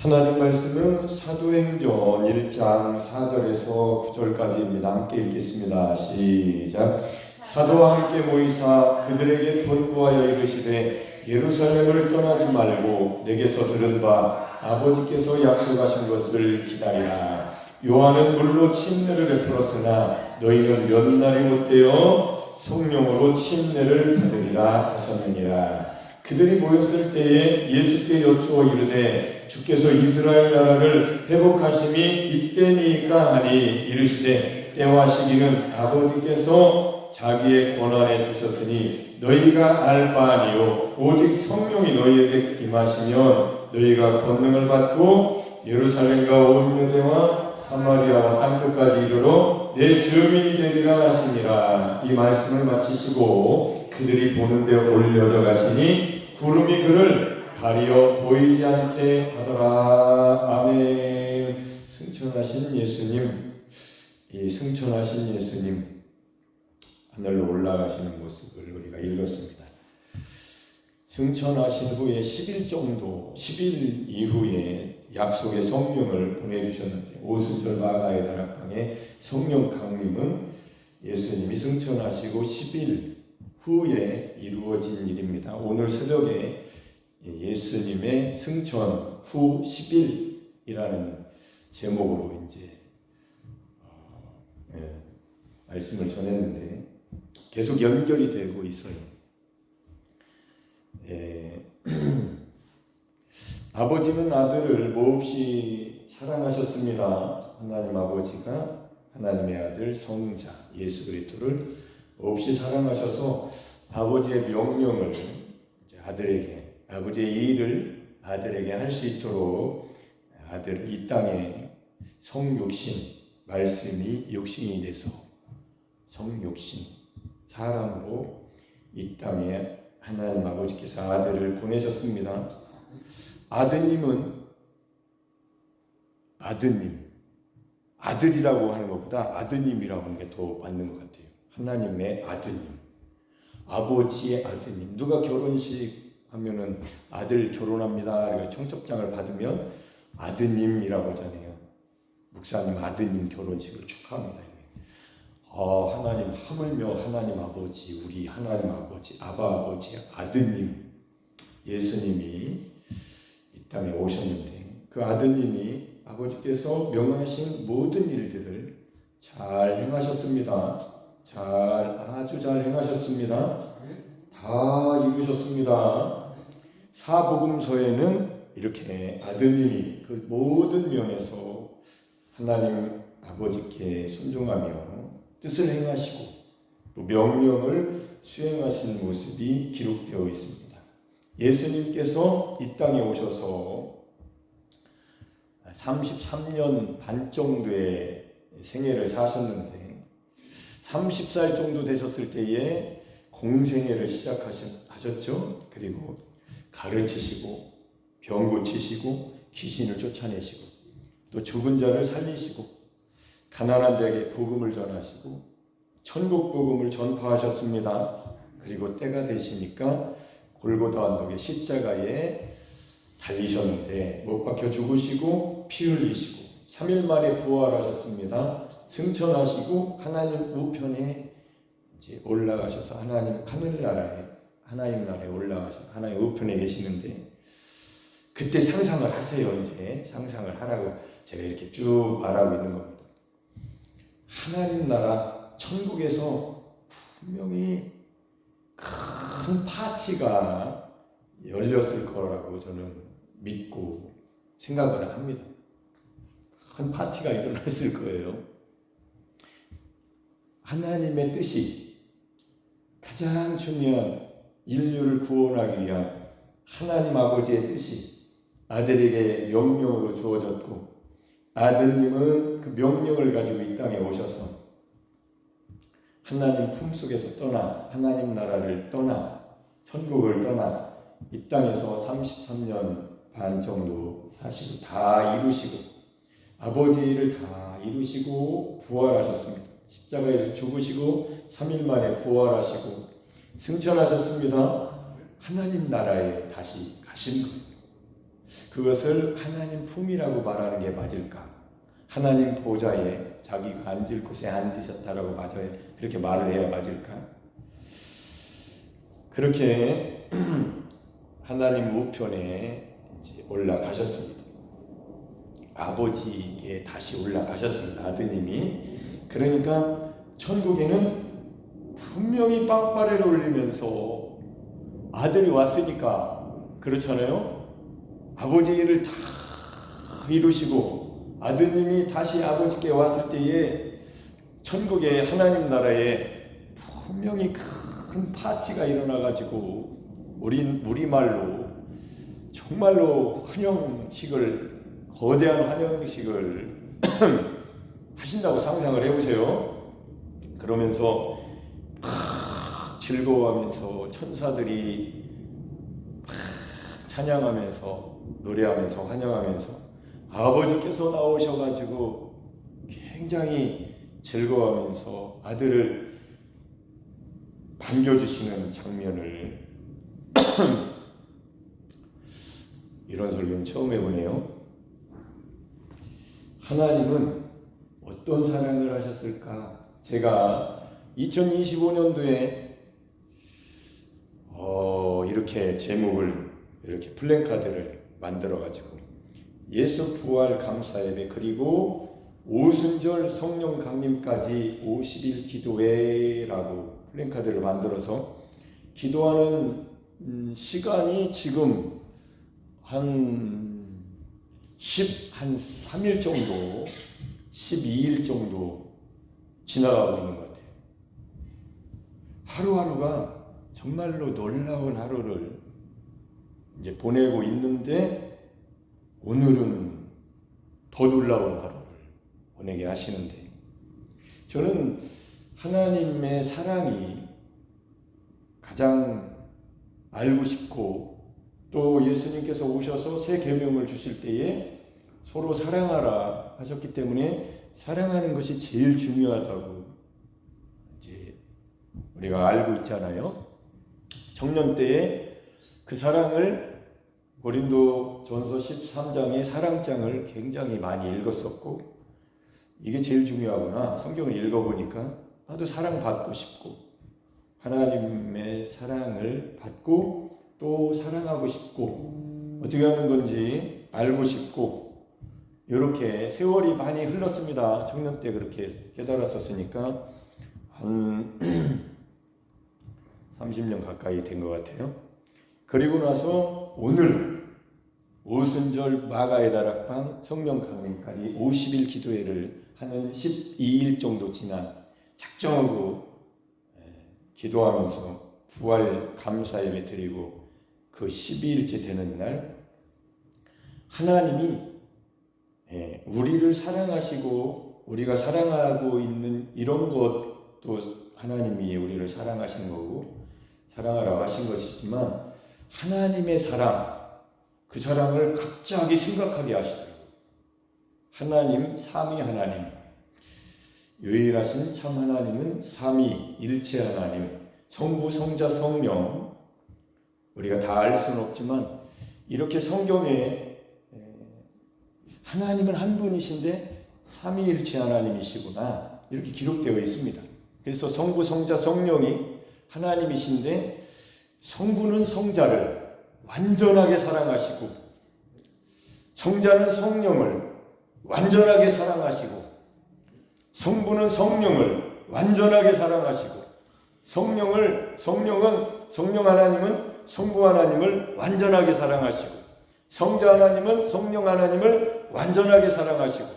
하나님 말씀은 사도행전 1장 4절에서 9절까지입니다. 함께 읽겠습니다. 시작. 사도와 함께 모이사 그들에게 분부하여 이르시되 예루살렘을 떠나지 말고 내게서 들은 바 아버지께서 약속하신 것을 기다리라. 요한은 물로 침례를 베풀었으나 너희는 몇 날이 못되어 성령으로 침례를 받으리라 하셨느니라. 그들이 모였을 때에 예수께 여쭈어 이르되 주께서 이스라엘 나라를 회복하심이 이때니까 하니 이르시되 때와 시기는 아버지께서 자기의 권한에 두셨으니 너희가 알 바 아니요 오직 성령이 너희에게 임하시면 너희가 권능을 받고 예루살렘과 온 유대와 사마리아와 땅끝까지 이르러 내 증인이 되리라 하시니라. 이 말씀을 마치시고 그들이 보는 데 올려져 가시니 구름이 그를 가리어 보이지 않게 하더라. 아멘. 승천하신 예수님, 이 승천하신 예수님 하늘로 올라가시는 모습을 우리가 읽었습니다. 승천하신 후에 10일 정도, 10일 이후에 약속의 성령을 보내주셨는데 오순절 마가의 다락방에 성령 강림은 예수님이 승천하시고 10일 후에 이루어진 일입니다. 오늘 새벽에 예수님의 승천 후 10일이라는 제목으로 이제 말씀을 전했는데 계속 연결이 되고 있어요. 아버지는 아들을 몹시 사랑하셨습니다. 하나님 아버지가 하나님의 아들 성자 예수 그리스도를 몹시 사랑하셔서 아버지의 명령을 아들에게, 아버지의 일을 아들에게 할 수 있도록 아들을 이 땅에 성육신, 말씀이 육신이 돼서 성육신, 사람으로 이 땅에 하나님 아버지께서 아들을 보내셨습니다. 아드님은 아들이라고 하는 것보다 아드님이라고 하는 게 더 맞는 것 같아요. 하나님의 아드님, 아버지의 아드님. 누가 결혼식 하면은 아들 결혼합니다. 청첩장을 받으면 아드님이라고 하잖아요. 목사님 아드님 결혼식을 축하합니다. 하나님 하물며 하나님 아버지, 우리 하나님 아버지, 아바 아버지, 아드님 예수님이 이 땅에 오셨는데 그 아드님이 아버지께서 명하신 모든 일들을 잘 행하셨습니다. 아주 잘 행하셨습니다. 다 이루셨습니다. 사복음서에는 이렇게 아드님이 그 모든 면에서 하나님 아버지께 순종하며 뜻을 행하시고 또 명령을 수행하신 모습이 기록되어 있습니다. 예수님께서 이 땅에 오셔서 33년 반 정도의 생애를 사셨는데 30살 정도 되셨을 때에 공생애를 시작하셨죠. 그리고 가르치시고 병 고치시고 귀신을 쫓아내시고 또 죽은 자를 살리시고 가난한 자에게 복음을 전하시고 천국 복음을 전파하셨습니다. 그리고 때가 되시니까 골고다 언덕의 십자가에 달리셨는데 못 박혀 죽으시고 피 흘리시고 3일 만에 부활하셨습니다. 승천하시고 하나님 우편에 이제 올라가셔서 하나님 나라에 올라가셔서 하나님 우편에 계시는데 그때 상상을 하세요. 이제 상상을 하라고 제가 이렇게 쭉 말하고 있는 겁니다. 하나님 나라 천국에서 분명히 큰 파티가 열렸을 거라고 저는 믿고 생각을 합니다. 큰 파티가 일어났을 거예요. 하나님의 뜻이 가장 중요한 인류를 구원하기 위한 하나님 아버지의 뜻이 아들에게 명령으로 주어졌고 아드님은 그 명령을 가지고 이 땅에 오셔서 하나님 품속에서 떠나 하나님 나라를 떠나 천국을 떠나 이 땅에서 33년 반 정도 사시고 다 이루시고 아버지를 다 이루시고 부활하셨습니다. 십자가에서 죽으시고 3일 만에 부활하시고 승천하셨습니다. 하나님 나라에 다시 가신 거예요. 그것을 하나님 품이라고 말하는 게 맞을까? 하나님 보좌에 자기가 앉을 곳에 앉으셨다라고 맞아야 그렇게 말을 해야 맞을까? 그렇게 하나님 우편에 이제 올라가셨습니다. 아버지에게 다시 올라가셨습니다. 아드님이. 그러니까 천국에는 분명히 빵빠레를 올리면서 아들이 왔으니까 그렇잖아요. 아버지 일을 다 이루시고 아드님이 다시 아버지께 왔을 때에 천국의 하나님 나라에 분명히 큰 파티가 일어나가지고 우리말로 정말로 거대한 환영식을 하신다고 상상을 해보세요. 그러면서 즐거워하면서 천사들이 찬양하면서 노래하면서 환영하면서 아버지께서 나오셔가지고 굉장히 즐거워하면서 아들을 반겨주시는 장면을 이런 설교는 처음 해보네요. 하나님은 어떤 사랑을 하셨을까? 제가 2025년도에 이렇게 제목을 이렇게 플랜카드를 만들어가지고 예수 부활 감사 예배 그리고 오순절 성령 강림까지 50일 기도회라고 플랜카드를 만들어서 기도하는 시간이 지금 한 3일 정도 12일 정도 지나가고 있는 것 같아요. 하루하루가 정말로 놀라운 하루를 이제 보내고 있는데 오늘은 더 놀라운 하루를 보내게 하시는데 저는 하나님의 사랑이 가장 알고 싶고 또 예수님께서 오셔서 새 계명을 주실 때에 서로 사랑하라 하셨기 때문에 사랑하는 것이 제일 중요하다고 이제 우리가 알고 있잖아요. 청년 때에 그 사랑을 고린도전서 13장의 사랑장을 굉장히 많이 읽었었고 이게 제일 중요하구나. 성경을 읽어보니까 나도 사랑받고 싶고 하나님의 사랑을 받고 또 사랑하고 싶고 어떻게 하는 건지 알고 싶고 이렇게 세월이 많이 흘렀습니다. 청년 때 그렇게 깨달았었으니까 한 30년 가까이 된 것 같아요. 그리고 나서 오늘 오순절 마가의 다락방 성령 강림까지 50일 기도회를 하는 12일 정도 지난 작정하고 기도하면서 부활 감사 예배 드리고 그 12일째 되는 날 하나님이 우리를 사랑하시고 우리가 사랑하고 있는 이런 것도 하나님이 우리를 사랑하신 거고 사랑하라고 하신 것이지만 하나님의 사랑 그 사랑을 갑자기 생각하게 하시더라고요. 하나님, 삼위 하나님 유일하신 참 하나님은 삼위 일체 하나님 성부, 성자, 성령 우리가 다 알 수는 없지만 이렇게 성경에 하나님은 한 분이신데 삼위일체 하나님이시구나 이렇게 기록되어 있습니다. 그래서 성부, 성자, 성령이 하나님이신데 성부는 성자를 완전하게 사랑하시고 성자는 성령을 완전하게 사랑하시고 성부는 성령을 완전하게 사랑하시고 성령 하나님은 성부 하나님을 완전하게 사랑하시고 성자 하나님은 성령 하나님을 완전하게 사랑하시고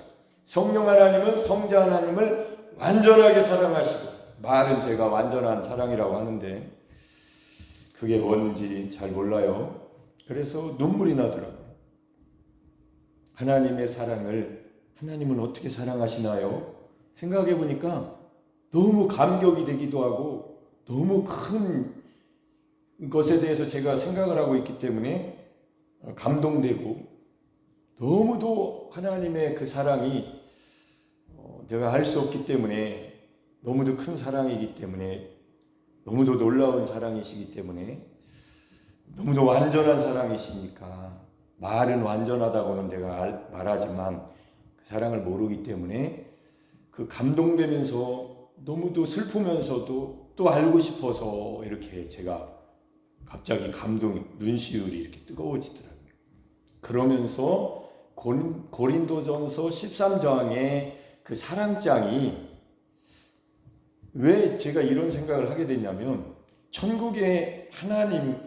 성령 하나님은 성자 하나님을 완전하게 사랑하시고 말은 제가 완전한 사랑이라고 하는데 그게 뭔지 잘 몰라요. 그래서 눈물이 나더라고요. 하나님의 사랑을 하나님은 어떻게 사랑하시나요? 생각해 보니까 너무 감격이 되기도 하고 너무 큰 것에 대해서 제가 생각을 하고 있기 때문에 감동되고 너무도 하나님의 그 사랑이 내가 알 수 없기 때문에 너무도 큰 사랑이기 때문에 너무도 놀라운 사랑이시기 때문에 너무도 완전한 사랑이시니까 말은 완전하다고는 내가 말하지만 그 사랑을 모르기 때문에 그 감동되면서 너무도 슬프면서도 또 알고 싶어서 이렇게 제가 갑자기 감동이 눈시울이 이렇게 뜨거워지더라고요. 그러면서 고린도전서 13장의 그 사랑장이 왜 제가 이런 생각을 하게 됐냐면 천국의 하나님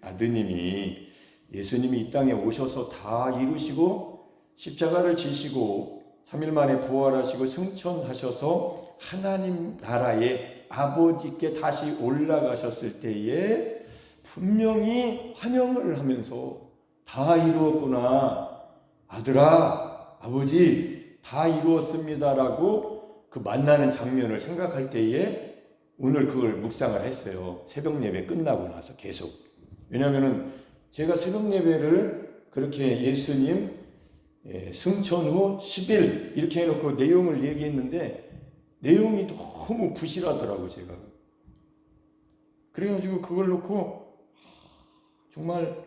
아드님이 예수님이 이 땅에 오셔서 다 이루시고 십자가를 지시고 3일 만에 부활하시고 승천하셔서 하나님 나라의 아버지께 다시 올라가셨을 때에 분명히 환영을 하면서 다 이루었구나. 아들아, 아버지 다 이루었습니다라고 그 만나는 장면을 생각할 때에 오늘 그걸 묵상을 했어요. 새벽 예배 끝나고 나서 계속. 왜냐하면 제가 새벽 예배를 그렇게 예수님 승천 후 10일 이렇게 해놓고 내용을 얘기했는데 내용이 너무 부실하더라고 제가. 그래가지고 그걸 놓고 정말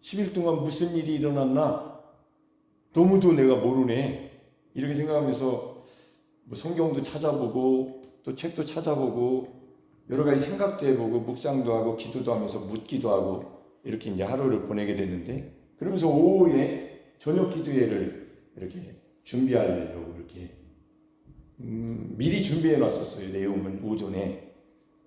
10일 동안 무슨 일이 일어났나 너무도 내가 모르네 이렇게 생각하면서 뭐 성경도 찾아보고 또 책도 찾아보고 여러 가지 생각도 해보고 묵상도 하고 기도도 하면서 묻기도 하고 이렇게 이제 하루를 보내게 됐는데 그러면서 오후에 저녁 기도회를 이렇게 준비하려고 이렇게 미리 준비해 놨었어요. 내용은 오전에.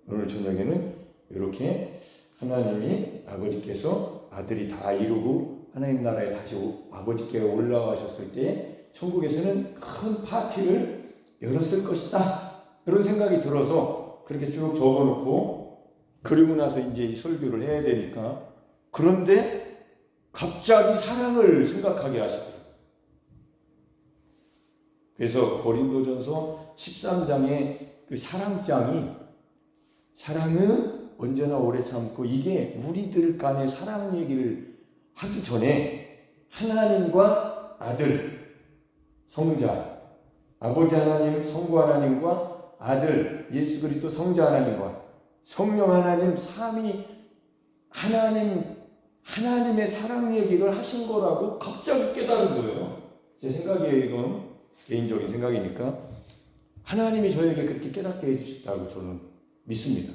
오늘 저녁에는 이렇게 하나님이 아버지께서 아들이 다 이루고 하나님 나라에 다시 아버지께 올라가셨을 때 천국에서는 큰 파티를 열었을 것이다. 그런 생각이 들어서 그렇게 쭉 적어놓고 그리고 나서 이제 이 설교를 해야 되니까 그런데 갑자기 사랑을 생각하게 하시더라고요. 그래서 고린도전서 13장의 그 사랑장이 사랑은 언제나 오래 참고 이게 우리들 간의 사랑 얘기를 하기 전에 하나님과 아들, 성자, 아버지 하나님, 성부 하나님과 아들, 예수 그리스도 성자 하나님과 성령 하나님, 삼위 하나님의 사랑 얘기를 하신 거라고 갑자기 깨달은 거예요. 제 생각이에요, 이건. 개인적인 생각이니까. 하나님이 저에게 그렇게 깨닫게 해주셨다고 저는 믿습니다.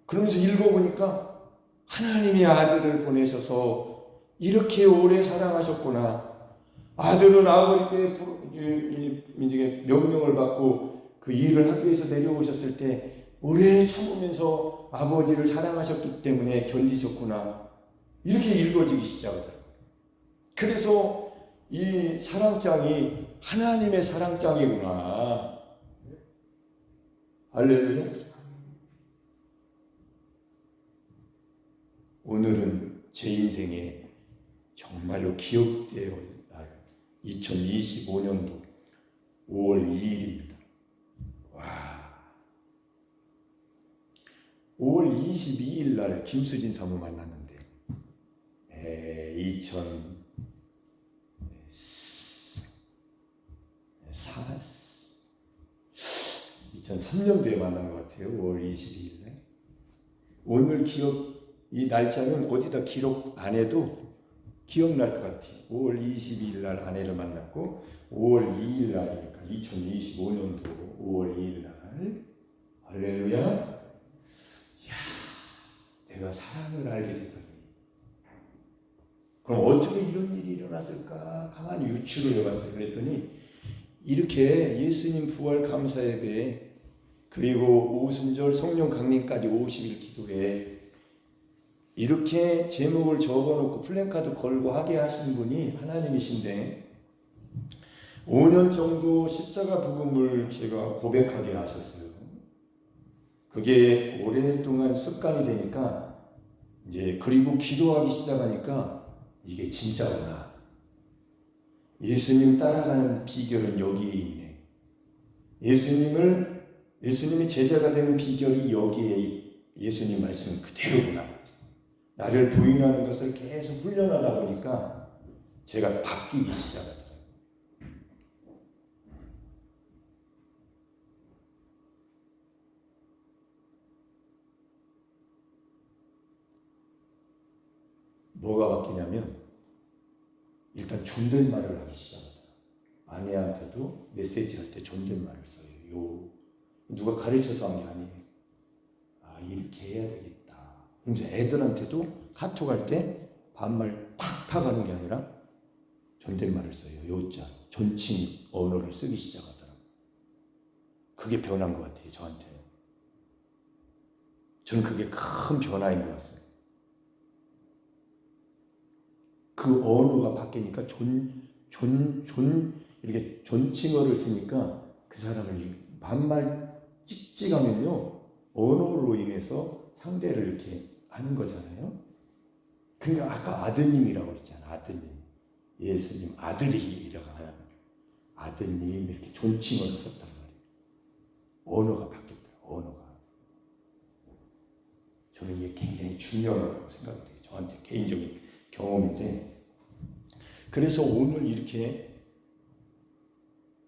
그러면서 읽어보니까 하나님이 아들을 보내셔서 이렇게 오래 사랑하셨구나. 아들은 아버지께 명령을 받고 그 일을 하기 위해서 내려오셨을 때 오래 참으면서 아버지를 사랑하셨기 때문에 견디셨구나. 이렇게 읽어지기 시작하더라고요. 그래서 이 사랑장이 하나님의 사랑장이구나. 할렐루야. 오늘은 제 인생에 정말로 기억되어 날 2025년도 5월 2일입니다. 와, 5월 22일 날 김수진 사모 만났는데 2003년도에 만난 것 같아요. 5월 22일 날. 오늘 이 날짜는 어디다 기록 안 해도 기억날 것 같아요. 5월 22일 날 아내를 만났고 5월 2일 날이니까 2025년도 5월 2일 날. 할렐루야. 이야, 내가 사랑을 알게 되더니 그럼 어떻게 이런 일이 일어났을까? 가만히 유추를 해봤어요. 그랬더니 이렇게 예수님 부활 감사 예배 그리고 오순절 성령 강림까지 50일 기도회 이렇게 제목을 적어놓고 플랜카드 걸고 하게 하신 분이 하나님이신데 5년 정도 십자가 복음을 제가 고백하게 하셨어요. 그게 오랫동안 습관이 되니까 이제 그리고 기도하기 시작하니까 이게 진짜구나. 예수님 따라가는 비결은 여기에 있네. 예수님이 제자가 되는 비결이 여기에 예수님 말씀 그대로구나. 나를 부인하는 것을 계속 훈련하다 보니까 제가 바뀌기 시작하더라고요. 뭐가 바뀌냐면 그러니까 존댓말을 하기 시작하더라. 아내한테도 메시지할 때 존댓말을 써요. 요. 누가 가르쳐서 한 게 아니에요. 아, 이렇게 해야 되겠다. 그래서 애들한테도 카톡 할 때 반말 팍팍 하는 게 아니라 존댓말을 써요. 요자. 존칭 언어를 쓰기 시작하더라고요. 그게 변한 것 같아요. 저한테. 저는 그게 큰 변화인 것 같아요. 그 언어가 바뀌니까 이렇게 존칭어를 쓰니까 그 사람을 반말 찍찍하면요. 언어로 인해서 상대를 이렇게 하는 거잖아요. 그러니까 아까 아드님이라고 그랬잖아. 아드님. 예수님 아들이라고 하는 아드님 이렇게 존칭어를 썼단 말이에요. 언어가 바뀌었다. 언어가. 저는 이게 굉장히 중요하다고 생각돼요. 저한테 개인적인 경험인데, 그래서 오늘 이렇게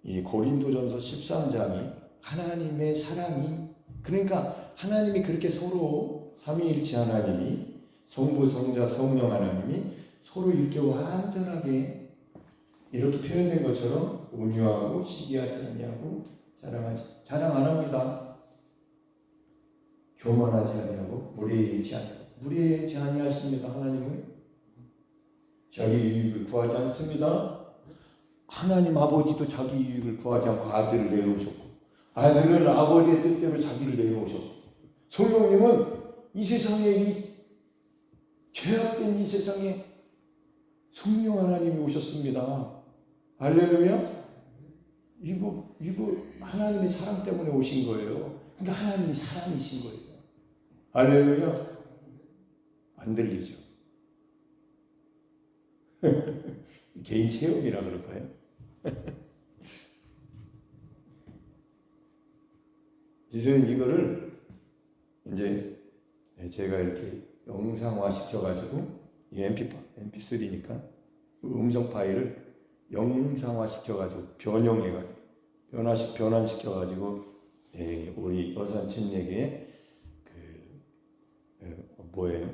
이 고린도전서 13장이 하나님의 사랑이, 그러니까 하나님이 그렇게 서로 삼위일체 하나님이 성부, 성자, 성령 하나님이 서로 이렇게 완전하게 이렇게 표현된 것처럼 온유하고 시기하지 아니하고 자랑 안 합니다. 교만하지 아니하고 무례하지 아니하십니다. 하나님은 자기 유익을 구하지 않습니다. 하나님 아버지도 자기 유익을 구하지 않고 아들을 내놓으셨고, 아들은 아버지의 뜻대로 자기를 내놓으셨고, 성령님은 이 세상에 이 죄악된 이 세상에 성령 하나님이 오셨습니다. 할렐루야. 이거 하나님의 사랑 때문에 오신 거예요. 그러니까 하나님이 사랑이신 거예요. 할렐루야. 안 들리죠? 개인 체험이라 그럴까요? 저는 이거를 이제 제가 이렇게 영상화 시켜가지고 MP3니까 음성 파일을 영상화 시켜가지고 변환시켜가지고 우리 여산친에게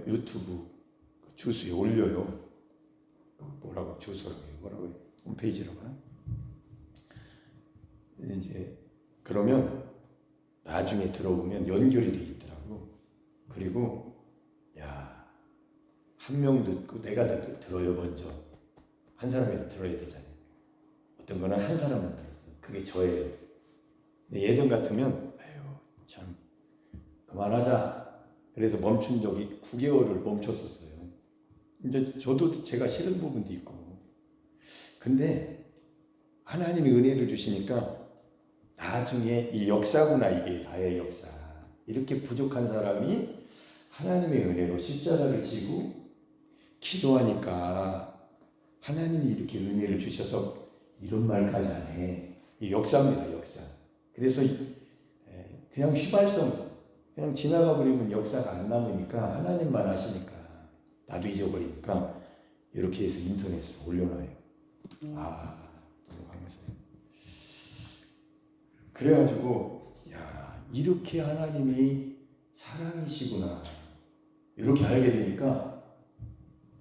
유튜브 주소에 올려요. 뭐라고 주소라고 해요? 뭐라고 해요? 홈페이지라고 하나? 이제 그러면 나중에 들어보면 연결이 돼 있더라고. 그리고 한 명 듣고 내가 들어요. 먼저 한 사람이 들어야 되잖아요. 어떤 거는 한 사람만 들었어. 그게 저예요. 근데 예전 같으면 참 그만하자. 그래서 멈춘 적이 9개월을 멈췄었어요. 이제 저도 제가 싫은 부분도 있고. 근데 하나님이 은혜를 주시니까 나중에 이 역사구나, 이게 나의 역사. 이렇게 부족한 사람이 하나님의 은혜로 십자가를 지고 기도하니까 하나님이 이렇게 은혜를 주셔서 이런 말까지 안 해. 이 역사입니다, 역사. 그래서 그냥 휘발성, 그냥 지나가 버리면 역사가 안 남으니까 하나님만 하시니까 나도 잊어버리니까 이렇게 해서 인터넷에 올려놔요. 그래가지고 이렇게 하나님이 사랑이시구나 이렇게 알게 되니까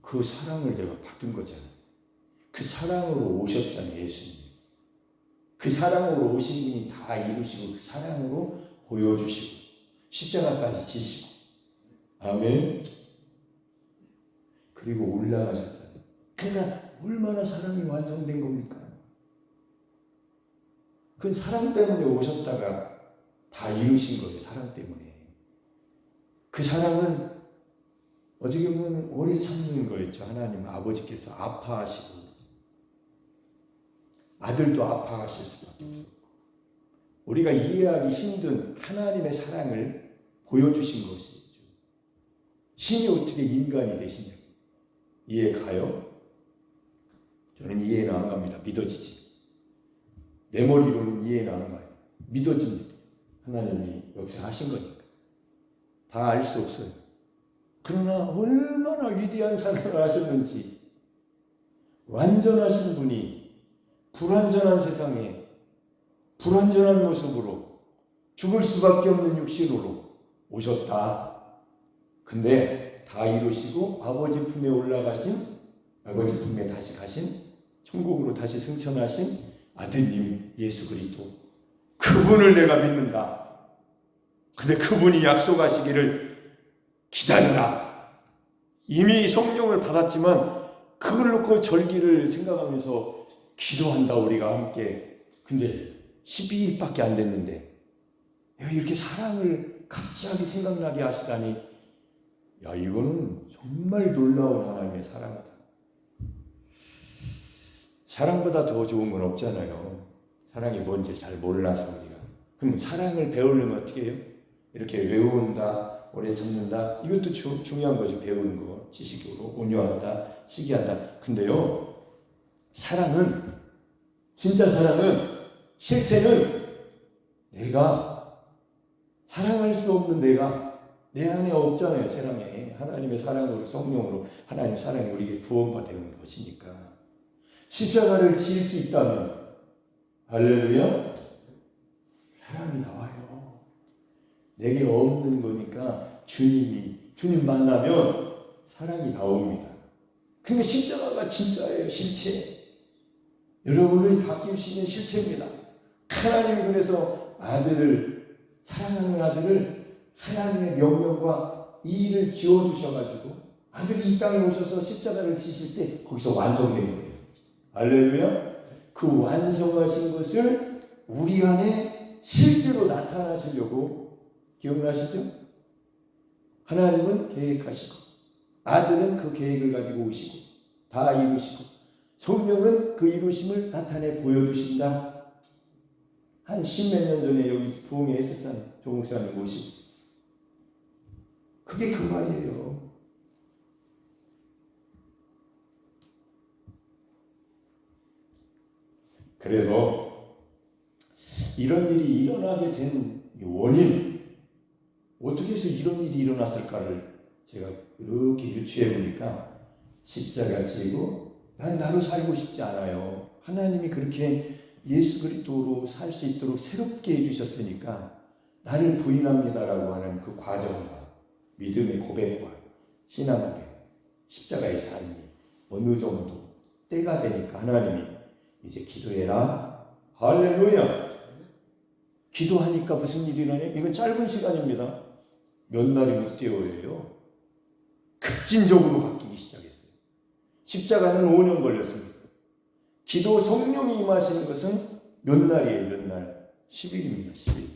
그 사랑을 내가 받은 거잖아요. 그 사랑으로 오셨잖아요, 예수님. 그 사랑으로 오신 분이 다 이루시고 그 사랑으로 보여주시고 십자가까지 지시고 아멘. 그리고 올라가셨잖아요. 그러니까 얼마나 사랑이 완성된 겁니까? 그 사랑 때문에 오셨다가 다 이루신 거예요. 사랑 때문에. 그 사랑은 어떻게 보면 오래 참는 거였죠. 하나님 아버지께서 아파하시고 아들도 아파하실 수밖에 없었고 우리가 이해하기 힘든 하나님의 사랑을 보여주신 것이죠. 신이 어떻게 인간이 되시냐? 이해 가요? 저는 이해는 안 갑니다. 믿어지지. 내 머리로는 이해는 안 가요. 믿어집니다. 하나님이 역사하신 거니까. 다 알 수 없어요. 그러나 얼마나 위대한 사랑을 하셨는지 완전하신 분이 불완전한 세상에 불완전한 모습으로 죽을 수밖에 없는 육신으로 오셨다. 근데 다 이루시고 아버지 품에 올라가신, 아버지 품에 다시 가신 천국으로 다시 승천하신 아드님 예수 그리스도, 그분을 내가 믿는다. 근데 그분이 약속하시기를 기다려라. 이미 성령을 받았지만 그걸 놓고 절기를 생각하면서 기도한다 우리가 함께. 근데 12일밖에 안 됐는데 이렇게 사랑을 갑자기 생각나게 하시다니, 야, 이거는 정말 놀라운 하나님의 사랑이다. 사랑보다 더 좋은 건 없잖아요. 사랑이 뭔지 잘 몰라서 우리가. 그럼 사랑을 배우려면 어떻게 해요? 이렇게 외운다, 오래 참는다, 이것도 중요한 거죠. 배우는 거, 지식으로 온유하다, 시기한다. 근데요, 사랑은, 진짜 사랑은, 실체는 내가 사랑할 수 없는 내가 내 안에 없잖아요. 사랑에 하나님의 사랑으로, 성령으로 하나님의 사랑이 우리에게 부원받는 것이니까. 십자가를 지을 수 있다면, 할렐루야, 사랑이 나와요. 내게 없는 거니까 주님 만나면 사랑이 나옵니다. 근데 십자가가 진짜예요. 실체. 여러분을 바뀔 수 있는 실체입니다. 하나님이 그래서 아들을, 사랑하는 아들을 하나님의 명령과 일을 지어주셔가지고 아들이 이 땅에 오셔서 십자가를 지실 때 거기서 완성된 거예요. 할렐루야. 그 완성하신 것을 우리 안에 실제로 나타나시려고, 기억나시죠? 하나님은 계획하시고 아들은 그 계획을 가지고 오시고 다 이루시고 성령은 그 이루심을 나타내 보여주신다. 한 10몇 년 전에 여기 부흥회 했었잖아요. 조목사님 모시고. 그게 그 말이에요. 그래서 이런 일이 일어나게 된 원인, 어떻게 해서 이런 일이 일어났을까를 제가 이렇게 유추해 보니까, 십자가 지고 난 나로 살고 싶지 않아요. 하나님이 그렇게 예수 그리스도로 살 수 있도록 새롭게 해주셨으니까 나를 부인합니다라고 하는 그 과정과 믿음의 고백과 신앙 고백, 십자가의 삶이 어느 정도 때가 되니까 하나님이 이제 기도해라. 할렐루야. 기도하니까 무슨 일이 일어나요? 이건 짧은 시간입니다. 몇 날이 6개월이에요. 급진적으로 바뀌기 시작했어요. 십자가는 5년 걸렸습니다. 기도 성령이 임하시는 것은 몇 날이에요? 몇 날? 10일입니다. 10일.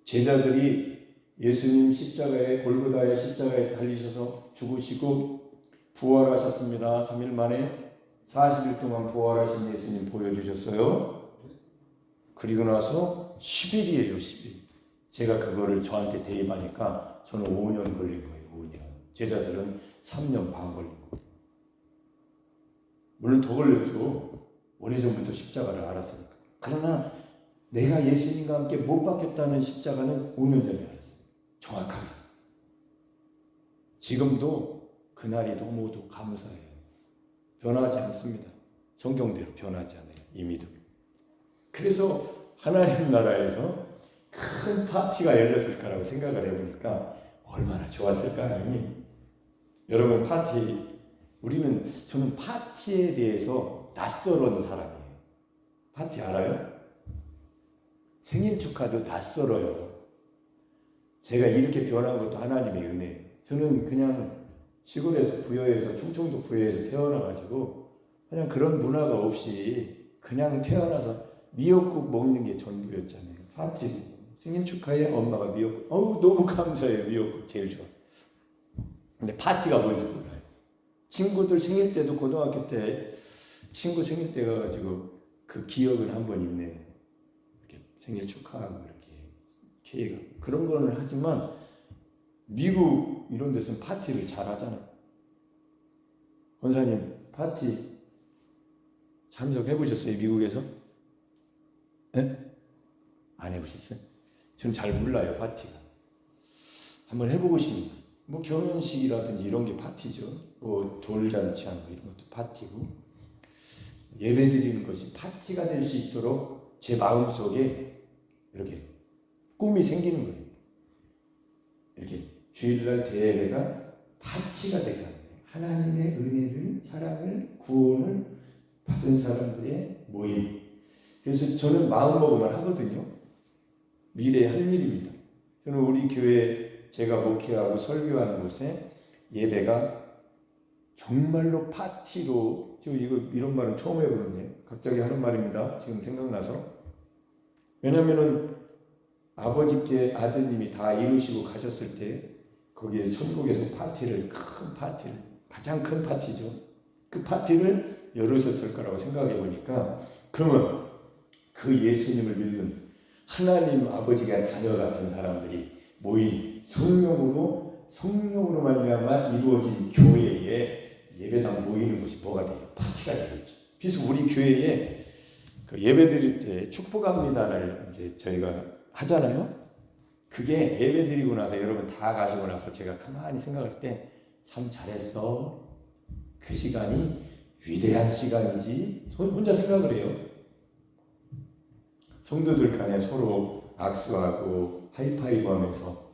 제자들이 예수님 십자가에, 골고다의 십자가에 달리셔서 죽으시고 부활하셨습니다. 3일 만에 40일 동안 부활하신 예수님 보여주셨어요. 그리고 나서 10일이에요. 10일. 제가 그거를 저한테 대입하니까 저는 5년 걸린 거예요. 5년. 제자들은 3년 반 걸린 거예요. 물론 더 걸렸죠. 오래전부터 십자가를 알았으니까. 그러나 내가 예수님과 함께 못 박혔다는 십자가는 5년 전에 알았어요. 정확하게. 지금도 그날이 너무도 감사해요. 변하지 않습니다. 성경대로 변하지 않아요. 이 믿음. 그래서 하나님 나라에서 큰 파티가 열렸을 거라고 생각을 해보니까 얼마나 좋았을까. 여러분, 저는 파티에 대해서 낯설은 사람이에요. 파티 알아요? 생일 축하도 낯설어요. 제가 이렇게 변한 것도 하나님의 은혜예요. 저는 그냥 시골에서, 부여에서, 충청도 부여에서 태어나가지고 그냥 그런 문화가 없이 그냥 태어나서 미역국 먹는 게 전부였잖아요. 파티, 생일 축하해, 엄마가 미역국. 너무 감사해요. 미역국 제일 좋아. 근데 파티가 뭔지 몰라요. 친구들 생일 때도 고등학교 때 친구 생일 때 가가지고 그 기억은 한 번 있네. 이렇게 생일 축하하고 이렇게 케이크 그런 거는 하지만 미국 이런 데서는 파티를 잘 하잖아요. 권사님 파티 참석해 보셨어요? 미국에서? 네? 안 해보셨어요? 저는 잘 몰라요. 파티가. 한번 해보고 싶습니다. 뭐 결혼식이라든지 이런 게 파티죠. 뭐 돌잔치하는 거 이런 것도 파티고, 예배 드리는 것이 파티가 될 수 있도록 제 마음속에 이렇게 꿈이 생기는 거예요. 이렇게 주일날 대예배가 파티가 되게 하는 거예요. 하나님의 은혜를, 사랑을, 구원을 받은 사람들의 모임. 그래서 저는 마음먹음을 하거든요. 미래에 할 일입니다. 저는 우리 교회 제가 목회하고 설교하는 곳에 예배가 정말로 파티로, 저 이런 말은 처음 해보는데요. 갑자기 하는 말입니다. 지금 생각나서. 왜냐면은 아버지께 아드님이 다 이루시고 가셨을 때 거기에 천국에서 파티를, 큰 파티를, 가장 큰 파티죠. 그 파티를 열으셨을 거라고 생각해 보니까, 그러면 그 예수님을 믿는 하나님 아버지가 자녀 같은 사람들이 모인 성령으로 말미암아 이루어진 교회에 예배당 모이는 곳이 뭐가 돼요? 파티가 되겠죠. 그래서 우리 교회에 그 예배 드릴 때 축복합니다를 이제 저희가 하잖아요. 그게 예배 드리고 나서 여러분 다 가시고 나서 제가 가만히 생각할 때 참 잘했어. 그 시간이 위대한 시간이지. 혼자 생각을 해요. 성도들 간에 서로 악수하고 하이파이브 하면서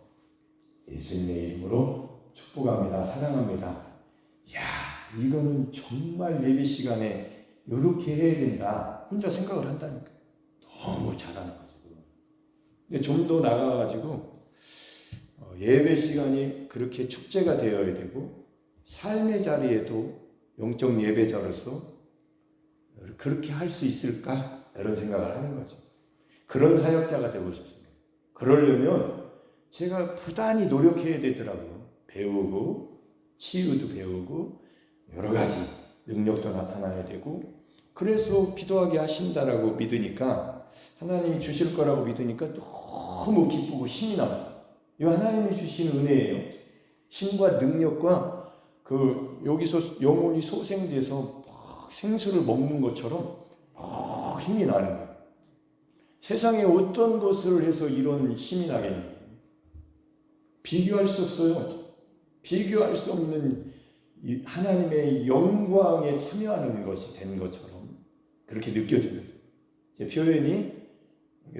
예수님의 이름으로 축복합니다. 사랑합니다. 야, 이거는 정말 예배 시간에 이렇게 해야 된다. 혼자 생각을 한다니까. 너무 잘하는 거죠. 근데 좀 더 나가가지고 예배 시간이 그렇게 축제가 되어야 되고 삶의 자리에도 영적 예배자로서 그렇게 할 수 있을까? 이런 생각을 하는 거죠. 그런 사역자가 되고 싶습니다. 그러려면 제가 부단히 노력해야 되더라고요. 배우고 치유도 배우고 여러 가지 능력도 나타나야 되고, 그래서 기도하게 하신다라고 믿으니까, 하나님이 주실 거라고 믿으니까 너무 기쁘고 힘이 납니다. 이 하나님이 주신 은혜예요. 힘과 능력과 여기서 영혼이 소생돼서 막 생수를 먹는 것처럼 힘이 나는 거예요. 세상에 어떤 것을 해서 이런 힘이 나겠냐고. 비교할 수 없어요. 비교할 수 없는 하나님의 영광에 참여하는 것이 된 것처럼 그렇게 느껴집니다. 제 표현이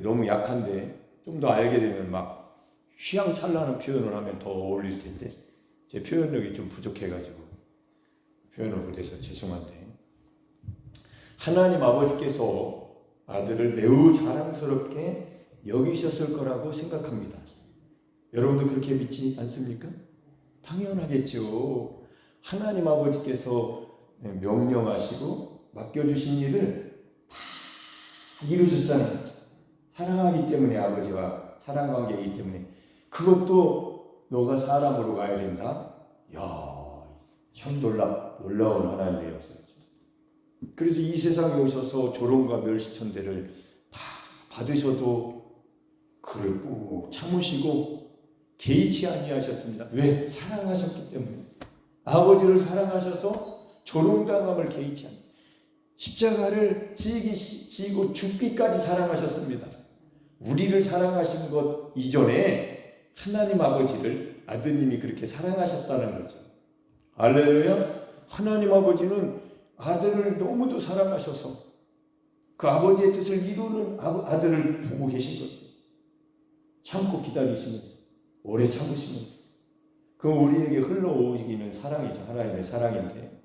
너무 약한데 좀 더 알게 되면 막 휘황찬란한 표현을 하면 더 어울릴 텐데 제 표현력이 좀 부족해가지고 표현을 못해서 죄송한데, 하나님 아버지께서 아들을 매우 자랑스럽게 여기셨을 거라고 생각합니다. 여러분도 그렇게 믿지 않습니까? 당연하겠죠. 하나님 아버지께서 명령하시고 맡겨주신 일을 다 이루셨잖아요. 사랑하기 때문에, 아버지와 사랑관계이기 때문에. 그것도 너가 사람으로 가야 된다? 이야, 참 놀라운 하나님의 역사죠. 그래서 이 세상에 오셔서 조롱과 멸시천대를 다 받으셔도 그를 꾹 참으시고 개의치 아니하셨습니다. 왜? 사랑하셨기 때문에. 아버지를 사랑하셔서 조롱당함을 개의치 않, 십자가를 지고 죽기까지 사랑하셨습니다. 우리를 사랑하신 것 이전에 하나님 아버지를 아드님이 그렇게 사랑하셨다는 거죠. 할렐루야. 하나님 아버지는 아들을 너무도 사랑하셔서 그 아버지의 뜻을 이루는 아들을 보고 계신 거죠. 참고 기다리시면서, 오래 참으시면서. 그건 우리에게 흘러오기는 사랑이죠. 하나님의 사랑인데.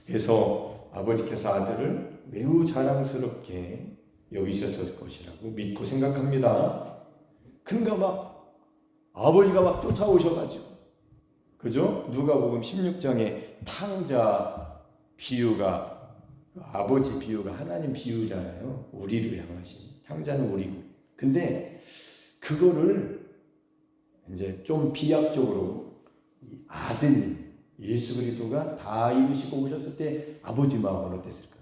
그래서 아버지께서 아들을 매우 자랑스럽게 여기셨을 것이라고 믿고 생각합니다. 그러니까 막 아버지가 막 쫓아오셔가지고, 그죠? 누가복음 16장에 탕자 비유가, 아버지 비유가 하나님 비유잖아요. 우리를 향하신, 탕자는 우리고. 근데 그거를 이제 좀 비약적으로 아드님 예수 그리스도가 다 이루시고 오셨을 때 아버지 마음은 어땠을까?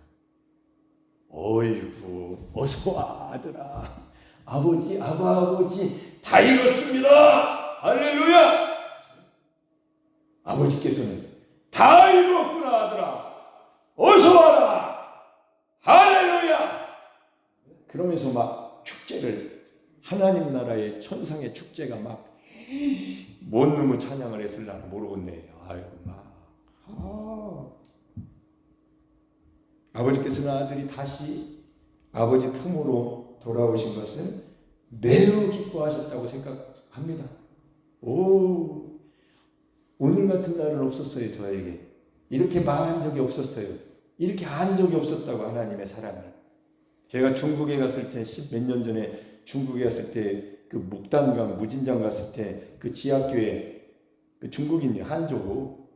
어이구, 어서 와 아들아. 아버지, 아버지 다 이뤘습니다. 할렐루야. 아버지께서는 다 이뤘구나 아들아, 어서 와라. 할렐루야. 그러면서 막 축제를, 하나님 나라의 천상의 축제가 막 뭔 놈의 찬양을 했을라나 모르겠네. 아이고 막 아버지께서는 아들이 다시 아버지 품으로 돌아오신 것을 매우 기뻐하셨다고 생각합니다. 오늘 같은 날은 없었어요. 저에게 이렇게 말한 적이 없었어요. 이렇게 안 적이 없었다고 하나님의 사랑을. 제가 중국에 갔을 때 10몇 년 전에 중국에 갔을 때 그 목단강 무진장 갔을 때 그 지하교회 그 중국인이 한조고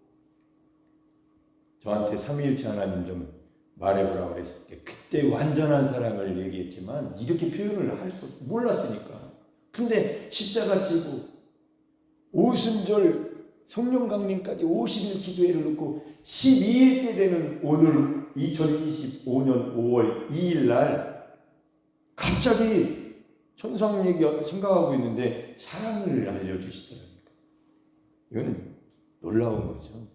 저한테 삼위일체 하나님 좀 말해보라고 그랬을 때 그때 완전한 사랑을 얘기했지만 이렇게 표현을 할 수 몰랐으니까. 근데 십자가 지고 오순절 성령 강림까지 50일 기도회를 놓고 12일째 되는 오늘 2025년 5월 2일 날 갑자기 천상 얘기 생각하고 있는데 사랑을 알려주시더라고요. 이거는 놀라운 거죠.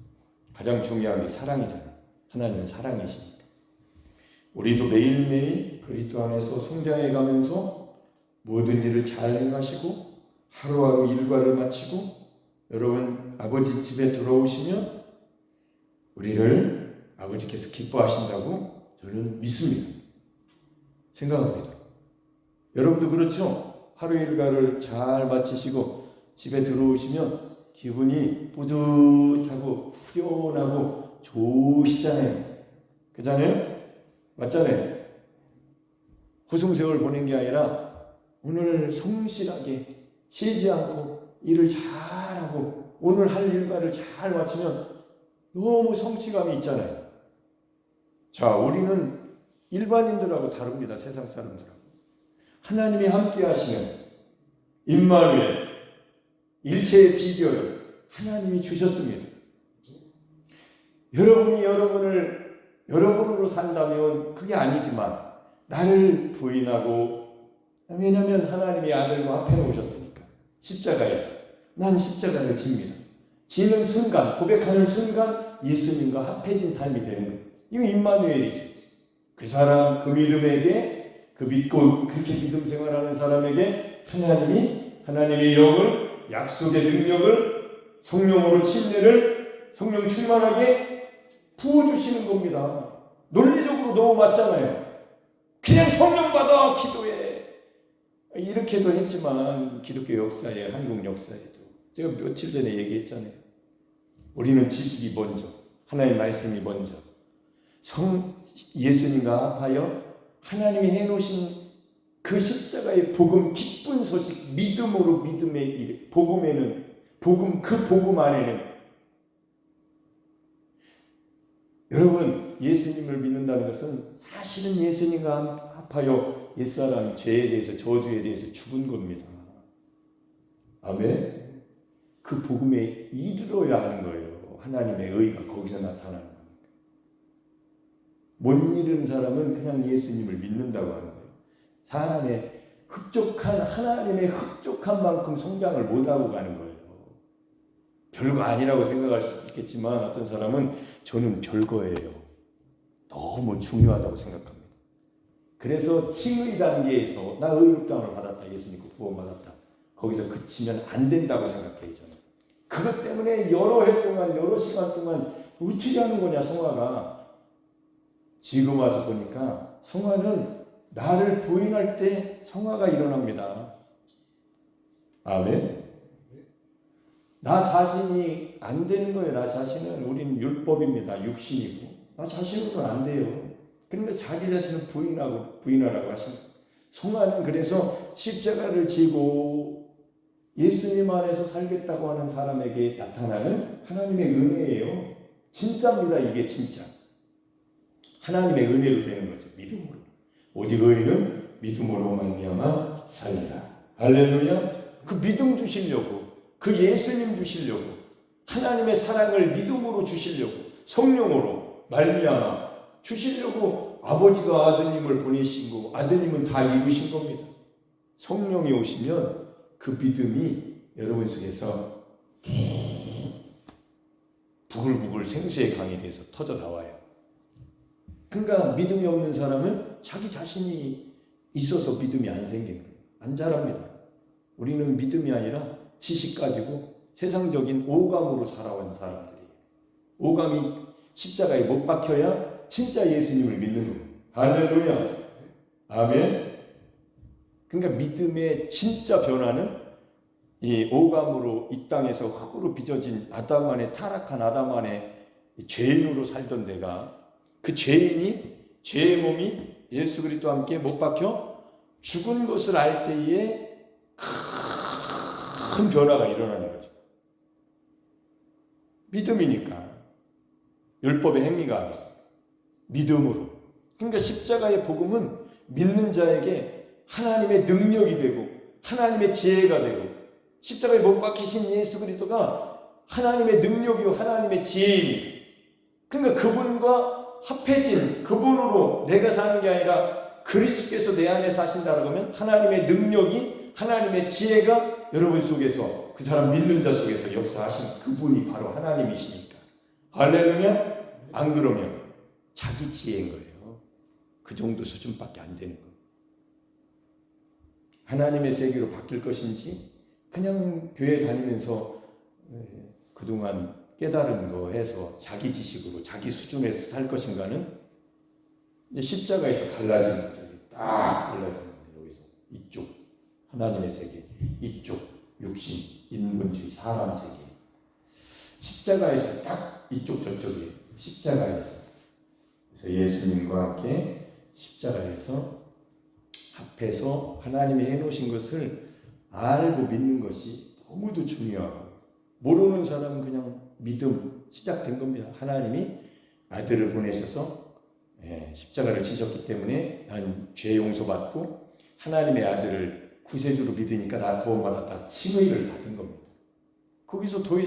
가장 중요한 게 사랑이잖아요. 하나님은 사랑이시니까. 우리도 매일매일 그리스도 안에서 성장해 가면서 모든 일을 잘 행하시고 하루하루 일과를 마치고 여러분 아버지 집에 들어오시면 우리를 아버지께서 기뻐하신다고 저는 믿습니다. 생각합니다. 여러분도 그렇죠? 하루 일과를 잘 마치시고 집에 들어오시면 기분이 뿌듯하고 후련하고 좋으시잖아요. 그잖아요? 맞잖아요? 호송세월 보낸 게 아니라 오늘 성실하게 쉬지 않고 일을 잘하고 오늘 할 일과를 잘 마치면 너무 성취감이 있잖아요. 자, 우리는 일반인들하고 다릅니다. 세상 사람들하고. 하나님이 함께 하시는 임마누엘, 일체의 비결을 하나님이 주셨습니다. 여러분이 여러분으로 산다면 그게 아니지만 나를 부인하고, 왜냐하면 하나님이 아들과 합해 놓으셨으니까. 십자가에서 난 십자가를 집니다. 지는 순간, 고백하는 순간 예수님과 합해진 삶이 되는 거예요. 이거 임마누엘이죠. 그 사람, 그 믿음에게, 그 믿고 그렇게 믿음 생활하는 사람에게 하나님의 영을, 약속의 능력을, 성령으로 침례를, 성령 충만하게 부어주시는 겁니다. 논리적으로 너무 맞잖아요. 그냥 성령 받아 기도해. 이렇게도 했지만 기독교 역사에, 한국 역사에도 제가 며칠 전에 얘기했잖아요. 우리는 지식이 먼저, 하나님의 말씀이 먼저, 예수님과 합하여 하나님이 해놓으신 그 십자가의 복음, 기쁜 소식, 믿음으로 믿음의 일, 복음에는, 그 복음 안에는 여러분, 예수님을 믿는다는 것은 사실은 예수님과 합하여 옛사람 죄에 대해서, 저주에 대해서 죽은 겁니다. 아멘. 그 복음에 이르러야 하는 거예요. 하나님의 의가 거기서 나타나는 겁니다. 못 이룬 사람은 그냥 예수님을 믿는다고 하는 거예요. 하나님의 흡족한 만큼 성장을 못하고 가는 거예요. 별거 아니라고 생각할 수 있겠지만 어떤 사람은 저는 별거예요. 너무 중요하다고 생각합니다. 그래서 칭의 단계에서 나 의롭다함을 받았다, 예수님 구원받았다, 거기서 그치면 안 된다고 생각해요. 저는 그것 때문에 여러 해 동안, 여러 시간 동안 어떻게 하는 거냐, 성화가. 지금 와서 보니까 성화는 나를 부인할 때 성화가 일어납니다. 아멘. 나 자신이 안 되는 거예요. 나 자신은, 우린 율법입니다. 육신이고 나 자신으로는 안 돼요. 그런데 자기 자신을 부인하라고 하십니다. 성화는 그래서 십자가를 지고 예수님 안에서 살겠다고 하는 사람에게 나타나는 하나님의 은혜예요. 진짜입니다. 이게 진짜 하나님의 은혜로 되는 거죠. 믿음으로. 오직 의인은 믿음으로 말미암아 살리라. 할렐루야. 그 믿음 주시려고, 그 예수님 주시려고, 하나님의 사랑을 믿음으로 주시려고, 성령으로 말미암아 주시려고 아버지가 아드님을 보내시고 아드님은 다 이루신 겁니다. 성령이 오시면 그 믿음이 여러분 속에서 부글부글 생수의 강이 돼서 터져 나와요. 그러니까 믿음이 없는 사람은 자기 자신이 있어서 믿음이 안 생기는 거예요. 안 자랍니다. 우리는 믿음이 아니라 지식 가지고 세상적인 오감으로 살아온 사람들이에요. 오감이 십자가에 못 박혀야 진짜 예수님을 믿는 거예요. 할렐루야. 아멘. 그러니까 믿음의 진짜 변화는 이 오감으로 이 땅에서 흙으로 빚어진 타락한 아담 안에 죄인으로 살던 내가 그 죄인이 죄의 몸이 예수 그리스도와 함께 못 박혀 죽은 것을 알 때에 큰 변화가 일어나는 거죠. 믿음이니까. 율법의 행위가 아니고 믿음으로. 그러니까 십자가의 복음은 믿는 자에게 하나님의 능력이 되고 하나님의 지혜가 되고 십자가에 못 박히신 예수 그리스도가 하나님의 능력이고 하나님의 지혜입니다. 그러니까 그분과 합해진 그분으로 내가 사는 게 아니라 그리스도께서 내 안에 사신다라고 하면 하나님의 능력이 하나님의 지혜가 여러분 속에서 그 사람 믿는 자 속에서 역사하신 그분이 바로 하나님이시니까. 할렐루야. 안 그러면 자기 지혜인 거예요. 그 정도 수준밖에 안 되는 거예요. 하나님의 세계로 바뀔 것인지 그냥 교회 다니면서 그동안 깨달은 거 해서 자기 지식으로 자기 수준에서 살 것인가는 이제 십자가에서 갈라지는 거죠. 딱 갈라지는 거예요. 여기서 이쪽 하나님의 세계, 이쪽 육신, 인본주의, 사람 세계. 십자가에서 딱 이쪽 저쪽이 십자가에서. 그래서 예수님과 함께 십자가에서 합해서 하나님이 해놓으신 것을 알고 믿는 것이 너무도 중요하고, 모르는 사람은 그냥 믿음 시작된 겁니다. 하나님이 아들을 보내셔서 십자가를 지셨기 때문에 난 죄 용서받고 하나님의 아들을 구세주로 믿으니까 나 구원받았다 칭의를 받은 겁니다. 거기서 더 이상